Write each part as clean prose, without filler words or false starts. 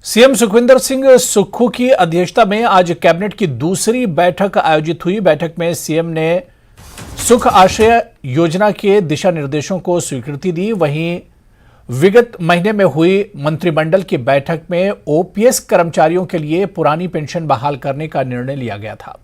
CM Sukhvinder Singh Sukhu की अध्यक्षता में आज कैबिनेट की दूसरी बैठक आयोजित हुई। बैठक में सीएम ने सुख आश्रय योजना के दिशा निर्देशों को स्वीकृति दी। वहीं विगत महीने में हुई मंत्रिमंडल की बैठक में ओपीएस कर्मचारियों के लिए पुरानी पेंशन बहाल करने का निर्णय लिया गया था।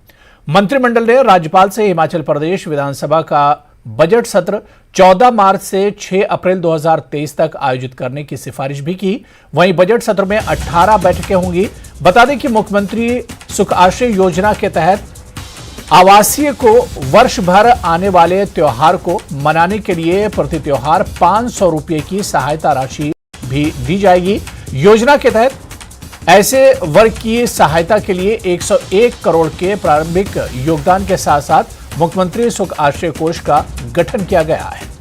मंत्रिमंडल ने राज्यपाल से हिमाचल प्रदेश विधानसभा का बजट सत्र 14 मार्च से 6 अप्रैल 2023 तक आयोजित करने की सिफारिश भी की। वहीं बजट सत्र में 18 बैठकें होंगी। बता दें कि मुख्यमंत्री सुख आश्रय योजना के तहत आवासीय को वर्ष भर आने वाले त्योहार को मनाने के लिए प्रति त्योहार 500 रुपये की सहायता राशि भी दी जाएगी। योजना के तहत ऐसे वर्ग की सहायता के लिए 101 करोड़ के प्रारंभिक योगदान के साथ साथ मुख्यमंत्री सुख आश्रय कोष का गठन किया गया है।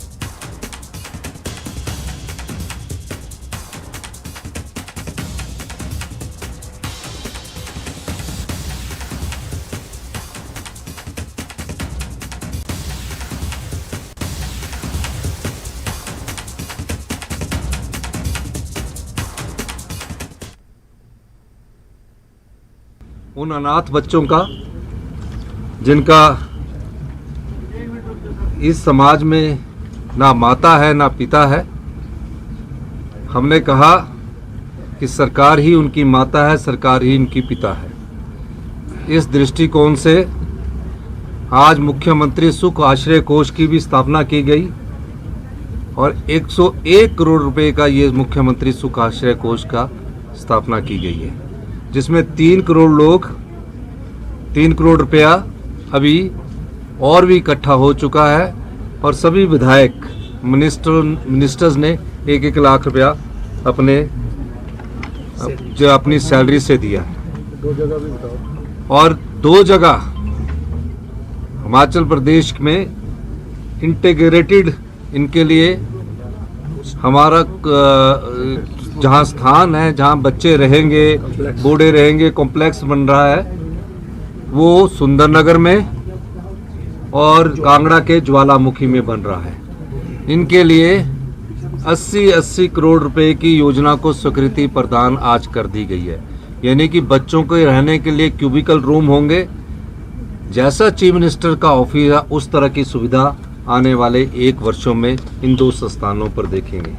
उन अनाथ बच्चों का जिनका इस समाज में ना माता है ना पिता है, हमने कहा कि सरकार ही उनकी माता है, सरकार ही उनकी पिता है। इस दृष्टिकोण से आज मुख्यमंत्री सुख आश्रय कोष की भी स्थापना की गई और 101 करोड़ रुपए का ये मुख्यमंत्री सुख आश्रय कोष का स्थापना की गई है, जिसमें 3 करोड़ रुपया अभी और भी इकट्ठा हो चुका है और सभी विधायक मिनिस्टर्स ने 1-1 लाख रुपया अपनी सैलरी से दिया। 2 जगह भी बताओ। और 2 जगह हिमाचल प्रदेश में इंटीग्रेटेड इनके लिए हमारा जहाँ स्थान है, जहाँ बच्चे रहेंगे, बूढ़े रहेंगे, कॉम्प्लेक्स बन रहा है, वो सुंदरनगर में और कांगड़ा के ज्वालामुखी में बन रहा है। इनके लिए 80 करोड़ रुपए की योजना को स्वीकृति प्रदान आज कर दी गई है। यानी कि बच्चों के रहने के लिए क्यूबिकल रूम होंगे। जैसा चीफ मिनिस्टर का ऑफिस है उस तरह की सुविधा आने वाले 1 वर्षों में इन 2 संस्थानों पर देखेंगे।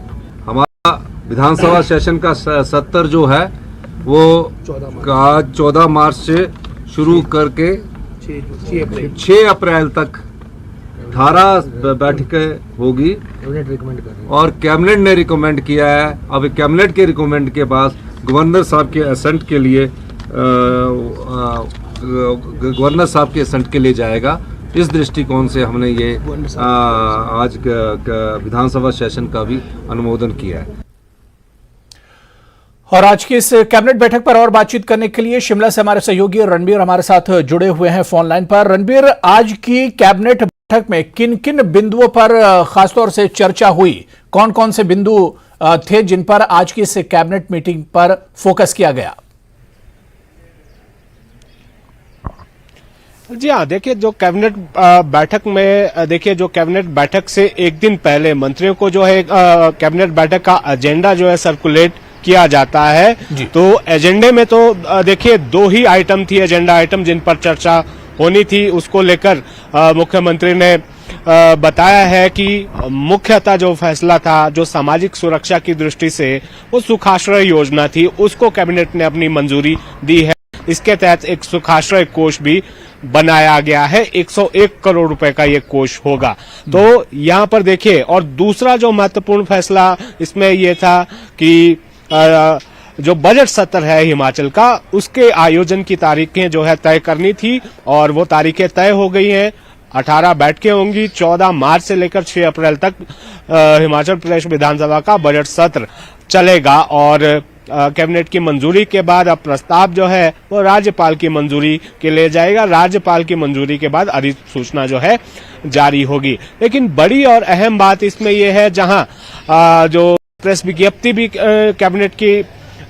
हमारा विधानसभा सेशन का सत्र जो है वो 14 मार्च से शुरू करके 6 अप्रैल तक 18 बैठकें होगी और कैबिनेट ने रिकमेंड किया है। अब कैबिनेट के रिकमेंड के बाद गवर्नर साहब के असेंट के लिए जाएगा। इस दृष्टिकोण से हमने ये आज विधानसभा सेशन का भी अनुमोदन किया है। और आज की इस कैबिनेट बैठक पर और बातचीत करने के लिए शिमला से हमारे सहयोगी रणबीर हमारे साथ जुड़े हुए हैं फोन लाइन पर। रणबीर, आज की कैबिनेट बैठक में किन किन बिंदुओं पर खासतौर से चर्चा हुई? कौन कौन से बिंदु थे जिन पर आज की इस कैबिनेट मीटिंग पर फोकस किया गया? जी हाँ, देखिए जो कैबिनेट बैठक से एक दिन पहले मंत्रियों को जो है कैबिनेट बैठक का एजेंडा जो है सर्कुलेट किया जाता है। तो एजेंडे में तो देखिए 2 ही आइटम थी, एजेंडा आइटम जिन पर चर्चा होनी थी। उसको लेकर मुख्यमंत्री ने बताया है कि मुख्यतः जो फैसला था जो सामाजिक सुरक्षा की दृष्टि से वो सुखाश्रय योजना थी, उसको कैबिनेट ने अपनी मंजूरी दी है। इसके तहत एक सुखाश्रय कोष भी बनाया गया है। 101 करोड़ रुपए का ये कोष होगा। तो यहाँ पर देखिए, और दूसरा जो महत्वपूर्ण फैसला इसमें ये था कि जो बजट सत्र है हिमाचल का, उसके आयोजन की तारीखें जो है तय करनी थी और वो तारीखें तय हो गई हैं। 18 बैठकें होंगी। 14 मार्च से लेकर 6 अप्रैल तक हिमाचल प्रदेश विधानसभा का बजट सत्र चलेगा और कैबिनेट की मंजूरी के बाद अब प्रस्ताव जो है वो राज्यपाल की मंजूरी के लिए जाएगा। राज्यपाल की मंजूरी के बाद अधिसूचना जो है जारी होगी। लेकिन बड़ी और अहम बात इसमें यह है, जहां जो प्रेस विज्ञप्ति भी कैबिनेट की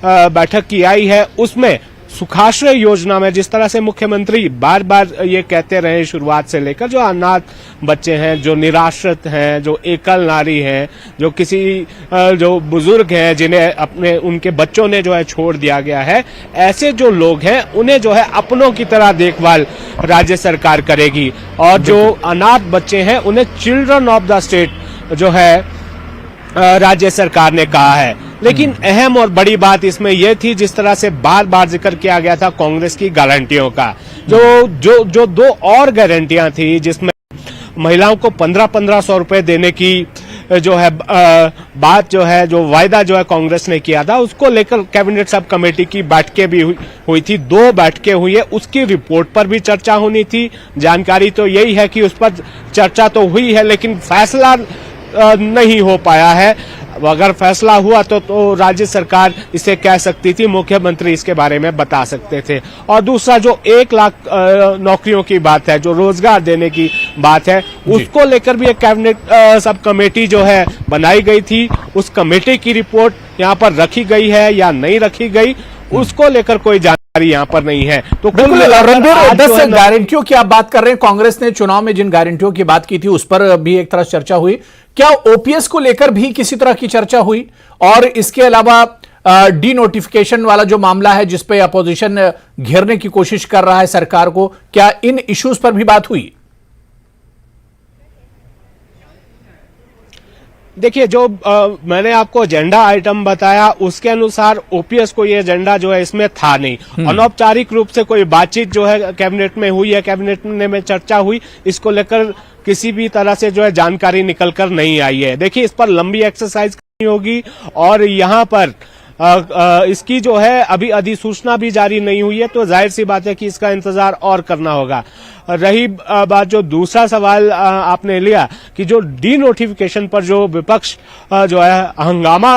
बैठक की आई है, उसमें सुखाश्रय योजना में जिस तरह से मुख्यमंत्री बार बार ये कहते रहे शुरुआत से लेकर, जो अनाथ बच्चे हैं, जो निराश्रित हैं, जो एकल नारी हैं, जो किसी जो बुजुर्ग हैं जिन्हें अपने उनके बच्चों ने जो है छोड़ दिया गया है, ऐसे जो लोग हैं उन्हें जो है अपनों की तरह देखभाल राज्य सरकार करेगी। और जो अनाथ बच्चे हैं उन्हें चिल्ड्रन ऑफ द स्टेट जो है राज्य सरकार ने कहा है। लेकिन अहम और बड़ी बात इसमें यह थी, जिस तरह से बार बार जिक्र किया गया था कांग्रेस की गारंटियों का, जो दो और गारंटियां थी, जिसमें महिलाओं को 1500 रुपए देने की जो है बात जो है, जो वायदा जो है कांग्रेस ने किया था, उसको लेकर कैबिनेट सब कमेटी की बैठकें भी हुई थी। 2 बैठकें हुई है, उसकी रिपोर्ट पर भी चर्चा होनी थी। जानकारी तो यही है कि उस पर चर्चा तो हुई है, लेकिन फैसला नहीं हो पाया है। अगर फैसला हुआ तो राज्य सरकार इसे कह सकती थी, मुख्यमंत्री इसके बारे में बता सकते थे। और दूसरा जो 1 लाख नौकरियों की बात है, जो रोजगार देने की बात है, उसको लेकर भी एक कैबिनेट सब कमेटी जो है बनाई गई थी। उस कमेटी की रिपोर्ट यहाँ पर रखी गई है या नहीं रखी गई, उसको लेकर कोई जानकारी यहाँ पर नहीं है। तो बिल्कुल रणबीर, 10 गारंटियों की आप बात कर रहे हैं। कांग्रेस ने चुनाव में जिन गारंटियों की बात की थी उस पर भी एक तरह से चर्चा हुई। क्या ओपीएस को लेकर भी किसी तरह की चर्चा हुई? और इसके अलावा डी नोटिफिकेशन वाला जो मामला है, जिसपे अपोजिशन घेरने की कोशिश कर रहा है सरकार को, क्या इन इश्यूज पर भी बात हुई? देखिए, जो मैंने आपको एजेंडा आइटम बताया उसके अनुसार ओपीएस को ये एजेंडा जो है इसमें था नहीं। अनौपचारिक रूप से कोई बातचीत जो है कैबिनेट में हुई है, कैबिनेट में चर्चा हुई, इसको लेकर किसी भी तरह से जो है जानकारी निकलकर नहीं आई है। देखिए, इस पर लंबी एक्सरसाइज करनी होगी और यहाँ पर इसकी जो है अभी अधिसूचना भी जारी नहीं हुई है, तो जाहिर सी बात है कि इसका इंतजार और करना होगा। रही बात जो दूसरा सवाल आपने लिया कि जो डी नोटिफिकेशन पर जो विपक्ष जो है हंगामा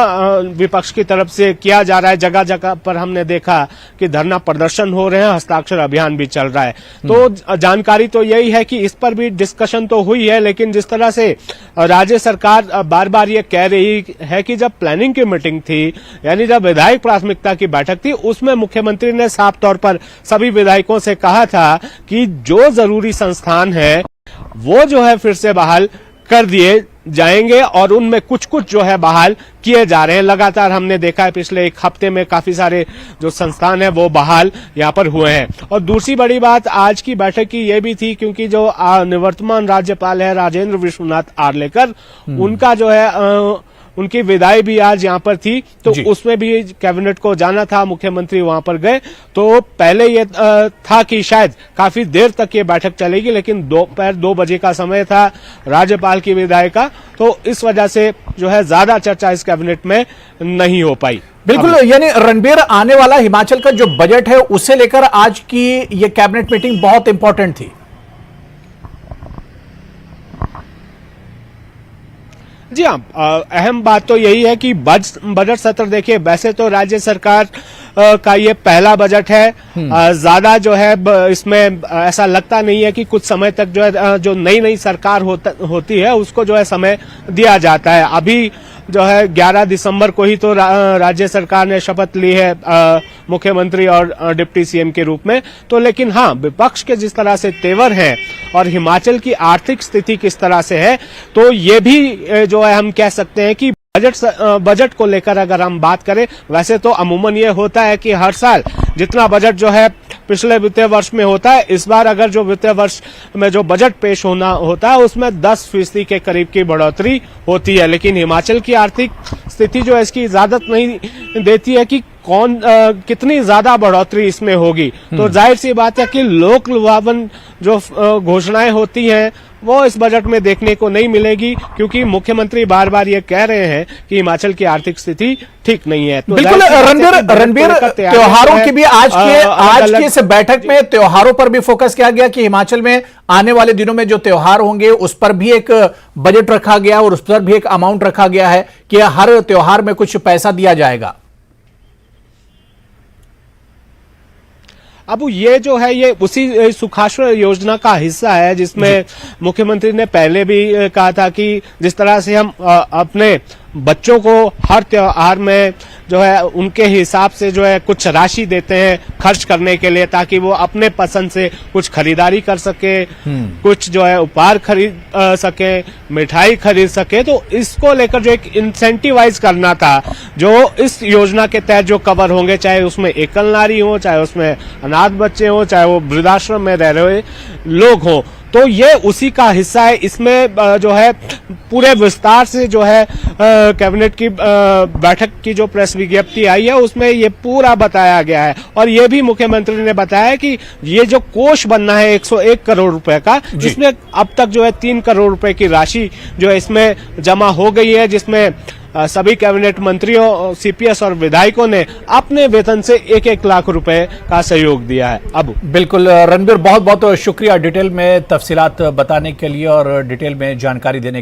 विपक्ष की तरफ से किया जा रहा है, जगह जगह पर हमने देखा कि धरना प्रदर्शन हो रहे हैं, हस्ताक्षर अभियान भी चल रहा है। तो जानकारी तो यही है कि इस पर भी डिस्कशन तो हुई है, लेकिन जिस तरह से राज्य सरकार बार बार ये कह रही है कि जब प्लानिंग की मीटिंग थी, यानी जब विधायक प्राथमिकता की बैठक थी, उसमें मुख्यमंत्री ने साफ तौर पर सभी विधायकों से कहा था कि जो जरूरी संस्थान है वो जो है फिर से बहाल कर दिए जाएंगे और उनमें कुछ कुछ जो है बहाल किए जा रहे हैं। लगातार हमने देखा है पिछले 1 हफ्ते में काफी सारे जो संस्थान है वो बहाल यहाँ पर हुए हैं। और दूसरी बड़ी बात आज की बैठक की ये भी थी, क्योंकि जो निवर्तमान राज्यपाल है राजेंद्र विश्वनाथ आर्लेकर, उनका जो है उनकी विदाई भी आज यहाँ पर थी, तो उसमें भी कैबिनेट को जाना था, मुख्यमंत्री वहां पर गए। तो पहले ये था कि शायद काफी देर तक ये बैठक चलेगी, लेकिन दोपहर 2 बजे का समय था राज्यपाल की विदाई का, तो इस वजह से जो है ज्यादा चर्चा इस कैबिनेट में नहीं हो पाई। बिल्कुल, यानी रणबीर, आने वाला हिमाचल का जो बजट है उसे लेकर आज की ये कैबिनेट मीटिंग बहुत इंपॉर्टेंट थी। जी हाँ, अहम बात तो यही है कि बजट सत्र देखिए, वैसे तो राज्य सरकार का ये पहला बजट है। ज्यादा जो है इसमें ऐसा लगता नहीं है कि कुछ समय तक जो है जो नई सरकार होती है उसको जो है समय दिया जाता है। अभी जो है 11 दिसंबर को ही तो राज्य सरकार ने शपथ ली है मुख्यमंत्री और डिप्टी सीएम के रूप में। तो लेकिन हाँ, विपक्ष के जिस तरह से तेवर हैं और हिमाचल की आर्थिक स्थिति किस तरह से है, तो ये भी जो है हम कह सकते हैं कि बजट को लेकर अगर हम बात करें, वैसे तो अमूमन ये होता है कि हर साल जितना बजट जो है पिछले वित्तीय वर्ष में होता है, इस बार अगर जो वित्तीय वर्ष में जो बजट पेश होना होता है उसमें 10% के करीब की बढ़ोतरी होती है। लेकिन हिमाचल की आर्थिक स्थिति जो है इसकी इजाजत नहीं देती है कि कितनी ज्यादा बढ़ोतरी इसमें होगी। तो जाहिर सी बात है कि लोक लुभावन जो घोषणाएं होती हैं वो इस बजट में देखने को नहीं मिलेगी, क्योंकि मुख्यमंत्री बार बार ये कह रहे हैं कि हिमाचल की आर्थिक स्थिति ठीक नहीं है। तो बिल्कुल रणबीर, त्योहारों की भी आज की इस बैठक में त्योहारों पर भी फोकस किया गया कि हिमाचल में आने वाले दिनों में जो त्योहार होंगे उस पर भी एक बजट रखा गया और उस पर भी एक अमाउंट रखा गया है कि हर त्योहार में कुछ पैसा दिया जाएगा। अब ये जो है ये उसी सुखाश्रय योजना का हिस्सा है, जिसमें मुख्यमंत्री ने पहले भी कहा था कि जिस तरह से हम अपने बच्चों को हर त्योहार में जो है उनके हिसाब से जो है कुछ राशि देते हैं खर्च करने के लिए, ताकि वो अपने पसंद से कुछ खरीदारी कर सके, कुछ जो है उपहार खरीद सके, मिठाई खरीद सके। तो इसको लेकर जो एक इंसेंटिवाइज करना था, जो इस योजना के तहत जो कवर होंगे, चाहे उसमें एकल नारी हो, चाहे उसमें अनाथ बच्चे हो, चाहे वो वृद्धाश्रम में रह रहे लोग हो, तो ये उसी का हिस्सा है। इसमें जो है पूरे विस्तार से जो है कैबिनेट की बैठक की जो प्रेस विज्ञप्ति आई है उसमें ये पूरा बताया गया है। और ये भी मुख्यमंत्री ने बताया कि ये जो कोष बनना है 101 करोड़ रुपए का, जिसमें अब तक जो है 3 करोड़ रुपए की राशि जो है इसमें जमा हो गई है, जिसमें सभी कैबिनेट मंत्रियों, सीपीएस और विधायकों ने अपने वेतन से 1-1 लाख रुपए का सहयोग दिया है। अब बिल्कुल रणबीर, बहुत बहुत शुक्रिया डिटेल में तफसीलात बताने के लिए और डिटेल में जानकारी देने के लिए।